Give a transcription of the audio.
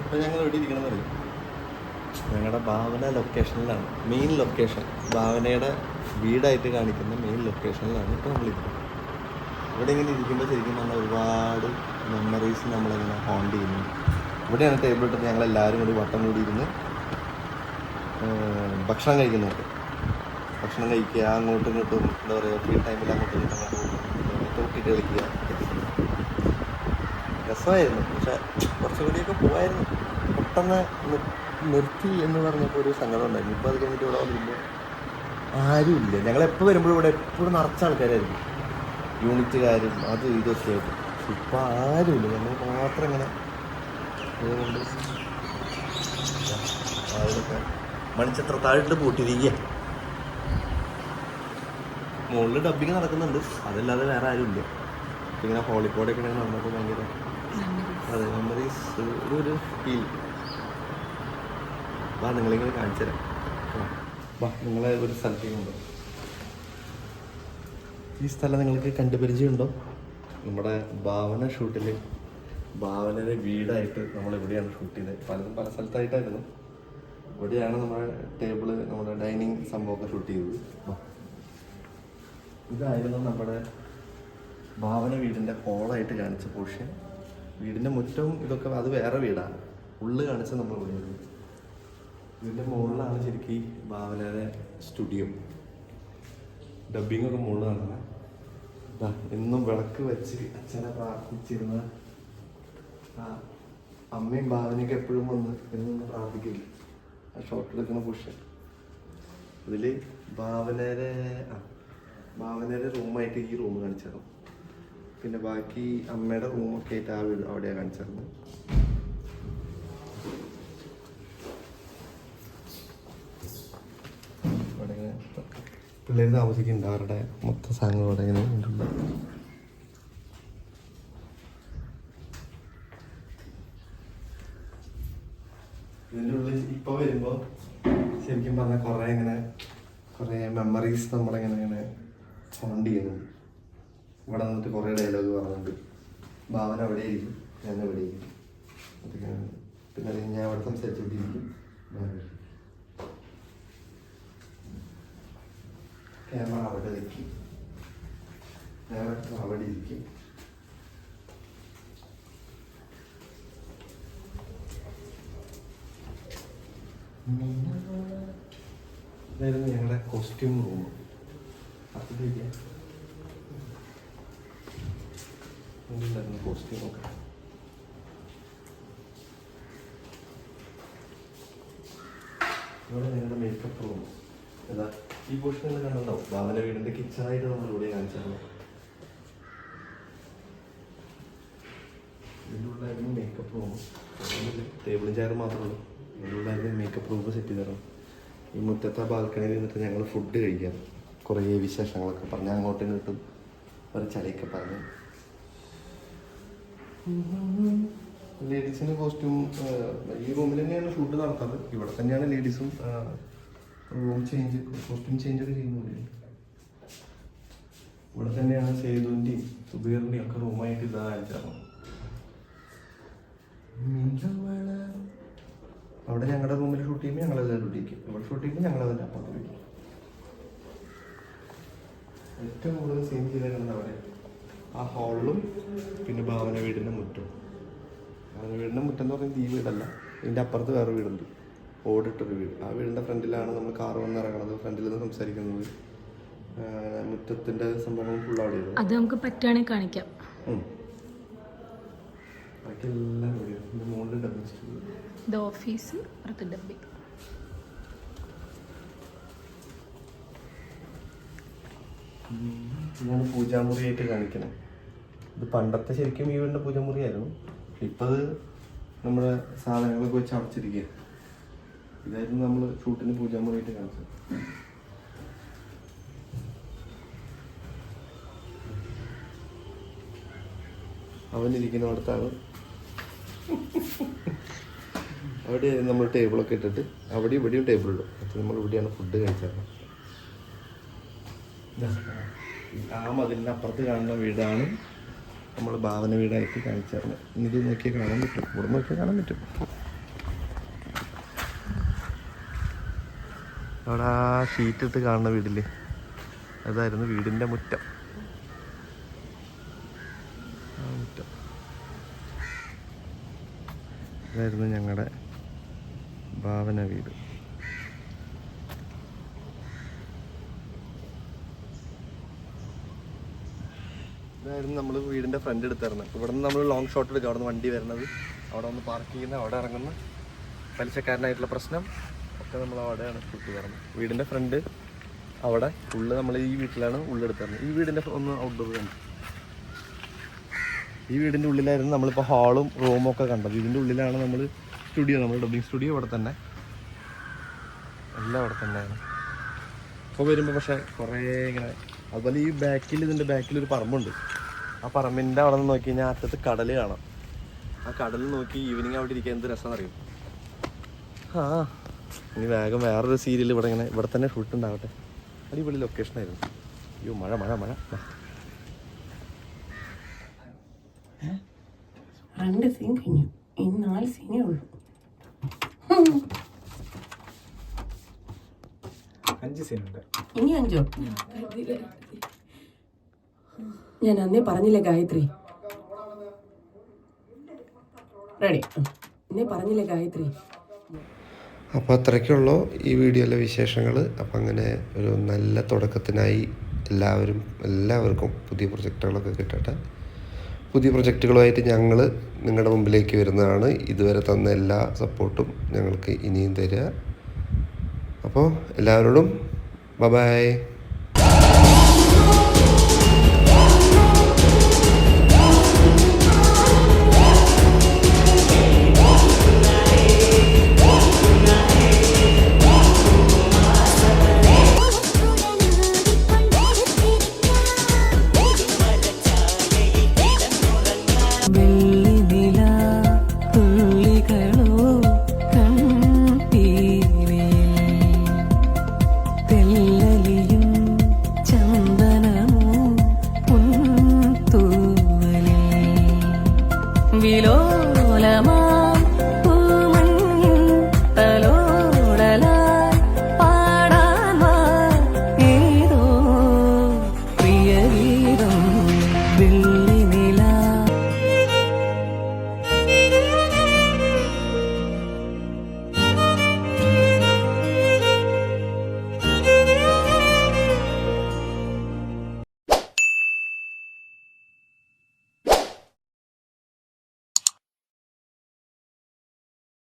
അപ്പോൾ ഞങ്ങൾ എവിടെ ഇരിക്കണമെന്ന് അറിയും, ഞങ്ങളുടെ ഭാവന ലൊക്കേഷനിലാണ്, മെയിൻ ലൊക്കേഷൻ, ഭാവനയുടെ വീടായിട്ട് കാണിക്കുന്ന മെയിൻ ലൊക്കേഷനിലാണ് ഇപ്പോൾ നമ്മളിരിക്കുന്നത്. ഇവിടെ ഇങ്ങനെ ഇരിക്കുമ്പോൾ ശരിക്കും പറഞ്ഞാൽ ഒരുപാട് മെമ്മറീസ് നമ്മളിങ്ങനെ ഹോണ്ട് ചെയ്യുന്നു. ഇവിടെയാണ് ടേബിൾ ഇട്ടിട്ട് ഞങ്ങളെല്ലാവരും കൂടി വട്ടം കൂടി ഇരുന്ന് ഭക്ഷണം കഴിക്കുന്നുണ്ട്. ഭക്ഷണം കഴിക്കുക, അങ്ങോട്ടും ഇങ്ങോട്ടും എന്താ പറയുക, ഫ്രീ ടൈമിൽ അങ്ങോട്ടും ഇങ്ങോട്ടും തോക്കിയിട്ട് കളിക്കുക. രസമായിരുന്നു. പക്ഷെ കുറച്ചുകൂടിയൊക്കെ പോവായിരുന്നു. പെട്ടെന്ന് നിർത്തി എന്ന് പറഞ്ഞപ്പോൾ ഒരു സങ്കടം ഉണ്ടായിരുന്നു. ഇപ്പോൾ അത് കഴിഞ്ഞിട്ട് ഇവിടെ വന്നില്ല, ആരുമില്ല. ഞങ്ങളെപ്പോൾ വരുമ്പോഴും ഇവിടെ എപ്പോഴും നിറച്ച ആൾക്കാരായിരിക്കും, യൂണിറ്റുകാരും അതും ഇതൊക്കെ ആയിട്ട്. ഇപ്പം ആരുമില്ല, ഞങ്ങൾ മാത്രം ഇങ്ങനെ. അതുകൊണ്ട് അതിലൊക്കെ മണിച്ചത്ര താഴിട്ട് പൂട്ടിരിക്കുക. മുകളിൽ ഡബ്ബിങ് നടക്കുന്നുണ്ട്, അതല്ലാതെ വേറെ ആരുമില്ല. ഇങ്ങനെ ഹോളിക്കോടൊക്കെ ഇങ്ങനെ നടന്നപ്പോൾ ഭയങ്കര അതെ മെമ്മറീസ്, ഒരു ഫീൽ. വാ നിങ്ങളിങ്ങനെ കാണിച്ചു തരാം. വാ നിങ്ങളെ ഒരു സ്ഥലത്തേക്കുണ്ടോ, ഈ സ്ഥലം നിങ്ങൾക്ക് കണ്ടുപരിചയമുണ്ടോ? നമ്മുടെ ഭാവന ഷൂട്ടിൽ ഭാവനയുടെ വീടായിട്ട് നമ്മളിവിടെയാണ് ഷൂട്ട് ചെയ്തത്. പലതും പല സ്ഥലത്തായിട്ടായിരുന്നു. ഇവിടെയാണ് നമ്മുടെ ടേബിള്, നമ്മുടെ ഡൈനിങ് സംഭവമൊക്കെ ഷൂട്ട് ചെയ്തത്. ഇതായിരുന്നു നമ്മുടെ ഭാവന വീടിൻ്റെ ഹോളായിട്ട് കാണിച്ച പോർഷൻ. വീടിൻ്റെ മുറ്റവും ഇതൊക്കെ അത് വേറെ വീടാണ്, ഉള്ളു കാണിച്ച നമ്മൾ പോയത്. ഇതിൻ്റെ മുകളിലാണ് ശരിക്കും ഭാവനയുടെ സ്റ്റുഡിയോ. ഡബ്ബിങ്ങൊക്കെ മുകളിൽ നടന്നത്. എന്നും വിളക്ക് വെച്ച് അച്ഛനെ പ്രാർത്ഥിച്ചിരുന്ന അമ്മയും ഭാവനയൊക്കെ എപ്പോഴും വന്ന് എന്നും പ്രാർത്ഥിക്കില്ല. ആ ഷോട്ടിലെടുക്കുന്ന പുഷൻ ഇതിൽ ഭാവനയുടെ റൂമായിട്ട് ഈ റൂം കാണിച്ചിരുന്നു. പിന്നെ ബാക്കി അമ്മയുടെ റൂമൊക്കെ ആയിട്ട് ആ വീട് അവിടെയാണ് കാണിച്ചിരുന്നത്. അവിടെ ഇങ്ങനെ പിള്ളേർ താമസിക്കുന്നുണ്ട്, അവരുടെ മൊത്തം സാധനങ്ങൾ അവിടെ ഇങ്ങനെ ഉണ്ട്. ഇതിൻ്റെ ഉള്ളിൽ ഇപ്പോൾ വരുമ്പോൾ ശരിക്കും പറഞ്ഞാൽ കുറേ മെമ്മറീസ് നമ്മളിങ്ങനെ സൗണ്ട് ചെയ്യുന്നുണ്ട്. ഇവിടെ നിന്നിട്ട് കുറേ ഡയലോഗ് പറയുന്നുണ്ട്. ഭാവന അവിടെ ഇരിക്കും, ഞാൻ അവിടെ ഇരിക്കും, അതൊക്കെയാണ്. പിന്നെ ഞാൻ അവിടെ സംസാരിച്ചുകൊണ്ടിരിക്കും, ക്യാമറ അവിടെ വയ്ക്കും, ഞാൻ അവിടെ ഇരിക്കും. ഇതായിരുന്നു ഞങ്ങളുടെ കോസ്റ്റ്യൂം റൂം. അതിലായിരുന്നു കോസ്റ്റ്യൂമൊക്കെ. ഇവിടെ ഞങ്ങളുടെ മേക്കപ്പ് റൂം. ഏതാ ഈ പോർഷനിൽ കണ്ടുണ്ടാവും, ഭാവന വീടിൻ്റെ കിച്ചണായിട്ട് നമ്മൾ ഇവിടെ കാണിച്ചായിരുന്നു. ഇതിൻ്റെ ഉള്ളായിരുന്നു മേക്കപ്പ് റൂം. ടേബിളും ചെയറും മാത്രമേ ഉള്ളൂ. ഇതിൻ്റെ ഉള്ളായിരുന്നു മേക്കപ്പ് റൂം സെറ്റ് ചെയ്തതാണ്. ഈ മുറ്റത്തെ ബാൽക്കണിയിൽ നിന്നിട്ട് ഞങ്ങൾ ഫുഡ് കഴിക്കാം. കുറേ വിശേഷങ്ങളൊക്കെ പറഞ്ഞ് അങ്ങോട്ടും ഇങ്ങോട്ടും ഒരു ചളിയൊക്കെ പറഞ്ഞ്. ലേഡീസിന് കോസ്റ്റ്യൂം ഈ റൂമിൽ തന്നെയാണ് ഷൂട്ട് നടത്താറ്. ഇവിടെ തന്നെയാണ് ലേഡീസും റൂം ചേഞ്ച്, കോസ്റ്റ്യൂം ചേഞ്ചൊക്കെ ചെയ്യുന്നത്. ഇവിടെ തന്നെയാണ് സേതുവിൻ്റെയും സുബീറിൻ്റെയും ഒക്കെ റൂമായിട്ട് ഇതായിരുന്നു. അവിടെ ഞങ്ങളുടെ റൂമിൽ ഷൂട്ട് ചെയ്യുമ്പോൾ ഞങ്ങളെല്ലാം ഷൂട്ട് ചെയ്യും, ഇവിടെ ഷൂട്ട് ചെയ്യുമ്പോൾ ഞങ്ങളതെല്ലാം അപ്പുറത്ത് വയ്ക്കും. ഏറ്റവും കൂടുതൽ സീൻ ചെയ്തേക്കുന്നത് അവിടെ ആ ഹാളിലും പിന്നെ ഭാവന വീടിൻ്റെ മുറ്റും. ഭാവന വീടിൻ്റെ മുറ്റം എന്ന് പറയുന്നത് ഈ വീടല്ല, ഇതിൻ്റെ അപ്പുറത്ത് വേറെ വീടുണ്ട്, ഓടിട്ടൊരു വീട്. ആ വീടിൻ്റെ ഫ്രണ്ടിലാണ് നമ്മൾ കാറ് വന്ന് ഇറങ്ങണത്, ഫ്രണ്ടിൽ നിന്ന് സംസാരിക്കുന്നത്. മുറ്റത്തിൻ്റെ സംഭവം ഫുൾ അവിടെ അത് നമുക്ക് പറ്റുകയാണെങ്കിൽ കാണിക്കാം. ബാക്കി എല്ലാം ഇതിൻ്റെ മുകളിൽ ഡബ്ബിങ് സ്റ്റുഡിയോ, ഇത് ഓഫീസ്, പുറത്ത് ഡബ്ബിങ്. ഞാൻ പൂജാമുറിയായിട്ട് കാണിക്കണേ. ഇത് പണ്ടത്തെ ശരിക്കും ഈ വീടിൻ്റെ പൂജാമുറിയായിരുന്നു. ഇപ്പം അത് നമ്മുടെ സാധനങ്ങളൊക്കെ വെച്ച് അടച്ചിരിക്കുക. ഇതായിരുന്നു നമ്മൾ ഷൂട്ടിന് പൂജാമുറിയായിട്ട് കാണിച്ചത്. അവനിരിക്കുന്ന അടുത്താണ്. അവിടെ നമ്മൾ ടേബിളൊക്കെ ഇട്ടിട്ട് അവിടെ ഇവിടെയും ടേബിൾ ഇടും. അപ്പം നമ്മൾ ഇവിടെയാണ് ഫുഡ് കഴിച്ചത്. ആ മതിലിൻ്റെ അപ്പുറത്ത് കാണുന്ന വീടാണ് നമ്മൾ ഭാവന വീടായിട്ട് കാണിച്ചത്. ഇത് നോക്കിയാൽ കാണാൻ പറ്റും, ഇവിടെ നോക്കിയാൽ കാണാൻ പറ്റും. അവിടെ ആ ഷീറ്റ് ഇട്ട് കാണുന്ന വീടില്ലേ, അതായിരുന്നു വീടിൻ്റെ മുറ്റം. ആ മുറ്റം ഇതായിരുന്നു ഞങ്ങളുടെ ഭാവന വീട്. ഇതായിരുന്നു നമ്മൾ വീടിൻ്റെ ഫ്രണ്ട് എടുത്തിരുന്നത്. ഇവിടെ നിന്ന് നമ്മൾ ലോങ് ഷോട്ട് എടുക്കുക. അവിടെ നിന്ന് വണ്ടി വരുന്നത്, അവിടെ വന്ന് പാർക്ക് ചെയ്യുന്ന, അവിടെ ഇറങ്ങുന്ന പലിശക്കാരനായിട്ടുള്ള പ്രശ്നം ഒക്കെ നമ്മൾ അവിടെയാണ് ഷൂട്ട് ചെയ്യുന്നത്. വീടിൻ്റെ ഫ്രണ്ട് അവിടെ, ഉള്ളു നമ്മൾ ഈ വീട്ടിലാണ് ഉള്ളെടുത്തിരുന്നത്. ഈ വീടിൻ്റെ ഒന്ന് ഔട്ട്ഡോർ കണ്ടു. ഈ വീടിൻ്റെ ഉള്ളിലായിരുന്നു നമ്മളിപ്പോൾ ഹാളും റൂമും ഒക്കെ കണ്ടത്. ഇതിൻ്റെ ഉള്ളിലാണ് നമ്മൾ സ്റ്റുഡിയോ, നമ്മൾ ഡബിങ് സ്റ്റുഡിയോ ഇവിടെ തന്നെ, എല്ലാം അവിടെ തന്നെയാണ്. ഇപ്പോൾ വരുമ്പോൾ പക്ഷേ കുറേ ഇങ്ങനെ, അതുപോലെ ഈ ബാക്കിൽ, ഇതിൻ്റെ ബാക്കിലൊരു പറമ്പുണ്ട്. ആ പറമ്പിൻ്റെ അവിടെ നിന്ന് നോക്കി കഴിഞ്ഞാൽ അറ്റത്ത് കടൽ കാണാം. ആ കടൽ നോക്കി ഈവനിങ് അവിടെ ഇരിക്കാൻ എന്ത് രസം അറിയും. ആ ഇനി വേഗം വേറൊരു സീരിയൽ ഇവിടെ തന്നെ ഷൂട്ട് ഉണ്ടാവട്ടെ. അടിപൊളി ലൊക്കേഷനായിരുന്നു. അയ്യോ മഴ മഴ മഴ. 2 സീൻ കഴിഞ്ഞു, ഇനി 4 സീനേ ഉള്ളൂ. 5 സീനുണ്ട്. ഇനി 5. ഞാൻ അന്നേ പറഞ്ഞില്ലേ ഗായത്രി, റെഡി, അന്നേ പറഞ്ഞില്ലേ ഗായത്രി. അപ്പോൾ അത്രയ്ക്കുള്ളൂ ഈ വീഡിയോയിലെ വിശേഷങ്ങൾ. അപ്പം അങ്ങനെ ഒരു നല്ല തുടക്കത്തിനായി എല്ലാവർക്കും പുതിയ പ്രൊജക്റ്റുകളൊക്കെ കിട്ടട്ടെ. പുതിയ പ്രൊജക്റ്റുകളുമായിട്ട് ഞങ്ങൾ നിങ്ങളുടെ മുമ്പിലേക്ക് വരുന്നതാണ്. ഇതുവരെ തന്ന എല്ലാ സപ്പോർട്ടും ഞങ്ങൾക്ക് ഇനിയും തരിക. അപ്പോൾ എല്ലാവരോടും ബൈ. വിലോലമാ